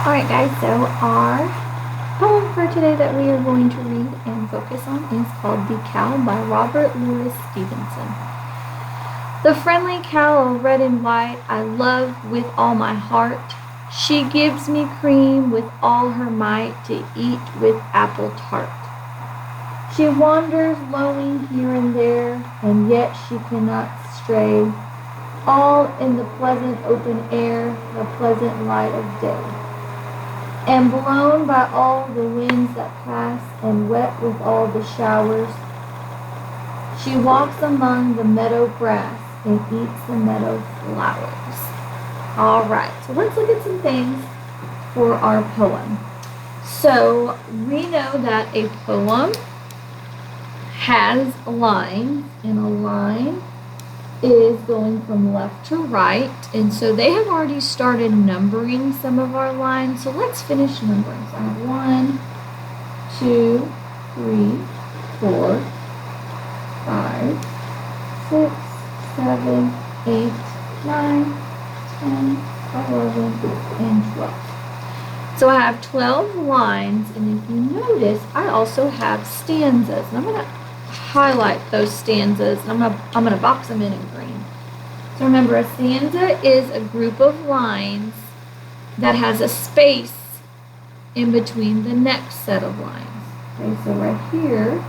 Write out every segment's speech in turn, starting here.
Alright guys, so our poem for today that we are going to read and focus on is called The Cow by Robert Louis Stevenson. The friendly cow of red and white I love with all my heart. She gives me cream with all her might to eat with apple tart. She wanders lowing here and there, and yet she cannot stray, all in the pleasant open air, the pleasant light of day. And blown by all the winds that pass, and wet with all the showers, she walks among the meadow grass and eats the meadow flowers. All right, so let's look at some things for our poem. So we know that a poem has lines, and a line is going from left to right, and so they have already started numbering some of our lines, so let's finish numbering. So I have 1, 2, 3, 4, 5, 6, 7, 8, 9, 10, 11, and 12. So I have 12 lines, and if you notice, I also have stanzas, and I'm going to highlight those stanzas, and I'm gonna box them in green. So remember, a stanza is a group of lines that has a space in between the next set of lines. Okay, so right here,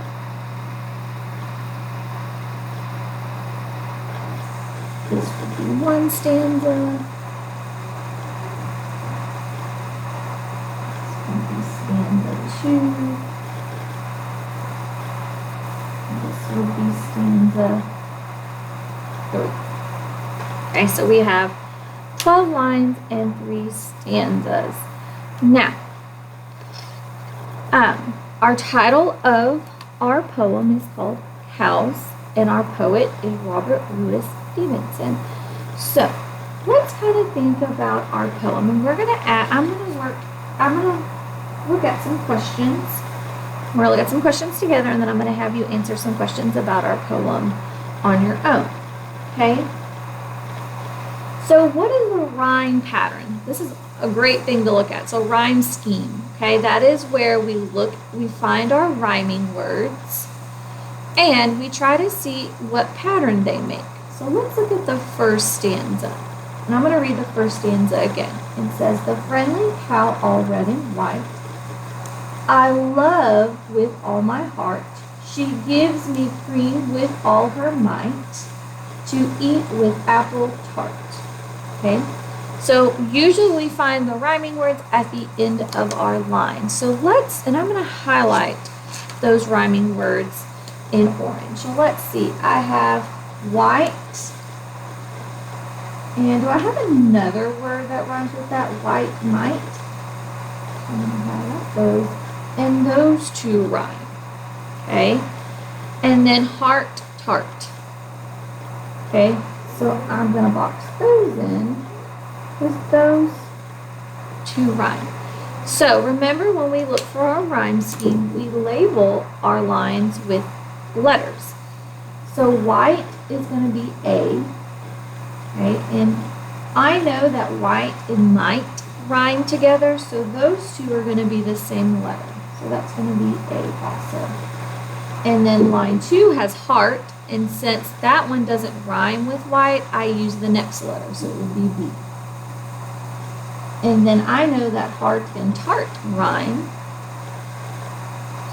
this would be one stanza. This would be stanza 2. This would be stanza 3. Okay, so we have 12 lines and 3 stanzas. Now, our title of our poem is called Cows, and our poet is Robert Louis Stevenson. So, let's kind of think about our poem, and we're gonna I'm gonna look at some questions. We're going to look at some questions together, and then I'm going to have you answer some questions about our poem on your own. Okay? So what is a rhyme pattern? This is a great thing to look at. So rhyme scheme. Okay? That is where we find our rhyming words, and we try to see what pattern they make. So let's look at the first stanza. And I'm going to read the first stanza again. It says, "The friendly cow all red and white I love with all my heart. She gives me cream with all her might to eat with apple tart." Okay? So usually we find the rhyming words at the end of our line. So and I'm going to highlight those rhyming words in orange. So let's see. I have white. And do I have another word that rhymes with that? White might. I'm going to highlight those. And those two rhyme, okay? And then heart, tart, okay? So I'm going to box those in because those two rhyme. So remember, when we look for our rhyme scheme, we label our lines with letters. So white is going to be A, okay? And I know that white and might rhyme together, so those two are going to be the same letter. So that's going to be A also. And then line 2 has heart, and since that one doesn't rhyme with white, I use the next letter, so it would be B. And then I know that heart and tart rhyme,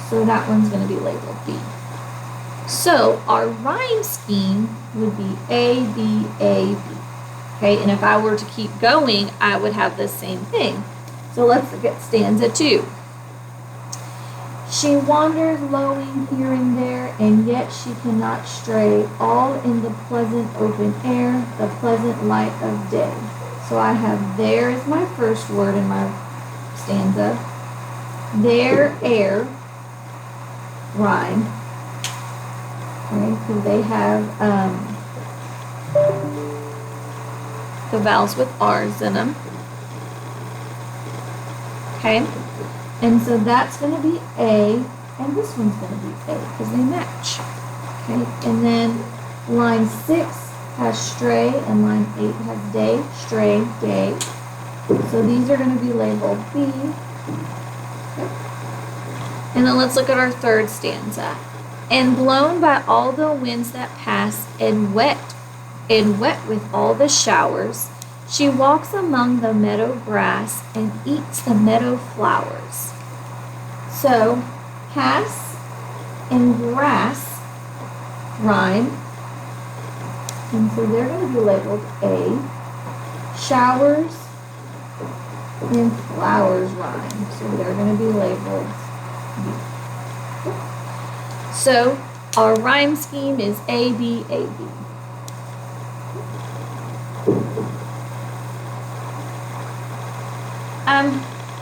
so that one's going to be labeled B. So our rhyme scheme would be A, B, A, B. Okay, and if I were to keep going, I would have the same thing. So let's look at stanza 2. She wanders lowing here and there, and yet she cannot stray, all in the pleasant open air, the pleasant light of day. So I have there is my first word in my stanza. There, air, rhyme. Okay, because they have the vowels with R's in them. Okay. And so that's going to be A, and this one's going to be A because they match. Okay, and then line 6 has stray, and line 8 has day, stray, day. So these are going to be labeled B. And then let's look at our third stanza. And blown by all the winds that pass, and wet with all the showers, she walks among the meadow grass and eats the meadow flowers. So pass and grass rhyme, and so they're going to be labeled A. Showers and flowers rhyme, so they're going to be labeled B. So our rhyme scheme is A, B, A, B.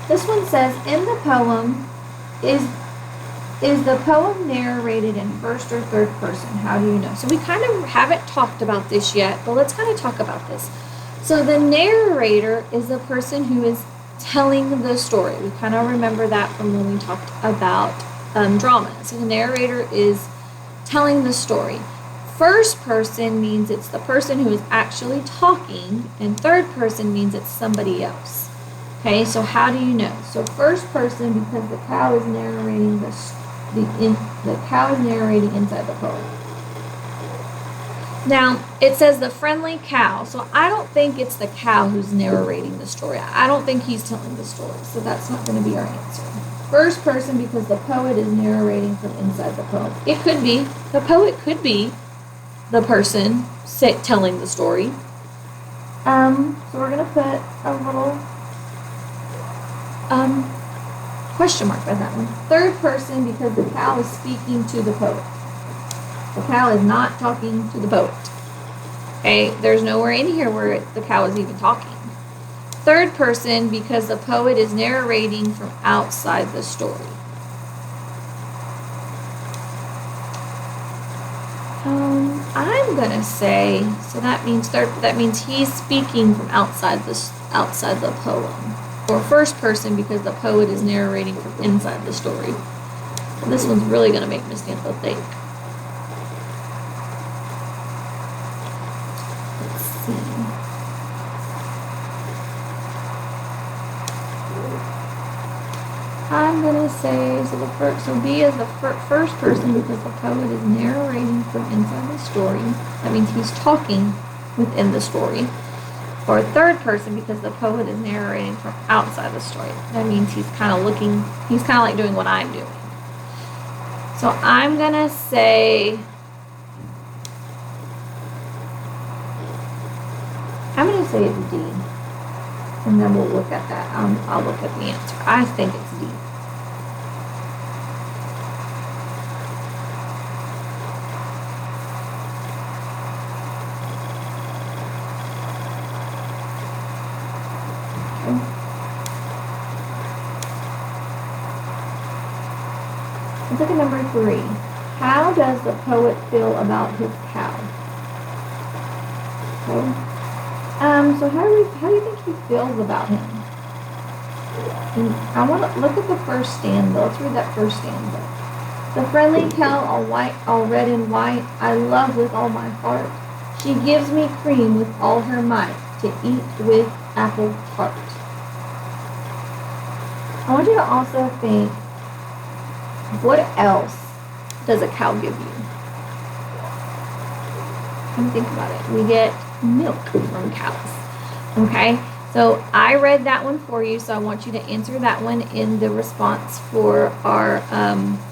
This one says, in the poem, is the poem narrated in first or third person? How do you know? So we kind of haven't talked about this yet, but let's kind of talk about this. So the narrator is the person who is telling the story. We kind of remember that from when we talked about drama. So the narrator is telling the story. First person means it's the person who is actually talking, and third person means it's somebody else. Okay, so how do you know? So first person, because the cow is narrating the cow is narrating inside the poem. Now, it says the friendly cow, so I don't think it's the cow who's narrating the story. I don't think he's telling the story, so that's not going to be our answer. First person, because the poet is narrating from inside the poem. It could be, the poet could be the person telling the story. So we're going to put a little question mark by that one. Third person, because the cow is speaking to the poet. The cow is not talking to the poet. Okay, there's nowhere in here where the cow is even talking. Third person, because the poet is narrating from outside the story. I'm gonna say, so that means he's speaking from outside the poem. Or first person, because the poet is narrating from inside the story. And this one's really gonna make Miss Nantha think. Let's see. I'm gonna say, so B is the first person because the poet is narrating from inside the story. That means he's talking within the story. Or third person because the poet is narrating from outside the story. That means he's kind of like doing what I'm doing. So I'm gonna say, it's D. And then we'll look at that. I'll look at the answer. I think it's D. Let's look at number 3. How does the poet feel about his cow? Okay. So how do you think he feels about him? And I want to look at the first stanza. Let's read that first stanza. The friendly cow, all red and white, I love with all my heart. She gives me cream with all her might to eat with apple tart. I want you to also think, what else does a cow give you? Come think about it. We get milk from cows. Okay, so I read that one for you, so I want you to answer that one in the response for our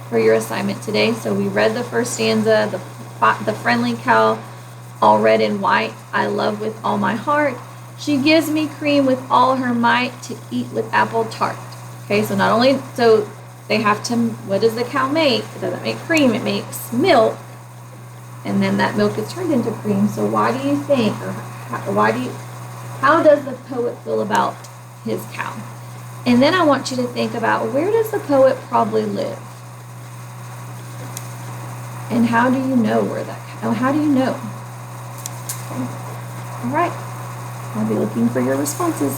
for your assignment today. So we read the first stanza, the friendly cow, all red and white, I love with all my heart. She gives me cream with all her might to eat with apple tart. Okay, so not only they have to, what does the cow make? It doesn't make cream, it makes milk. And then that milk is turned into cream. So why do you think, or how does the poet feel about his cow? And then I want you to think about, where does the poet probably live? And how do you know where that cow, how do you know? Okay. All right. I'll be looking for your responses.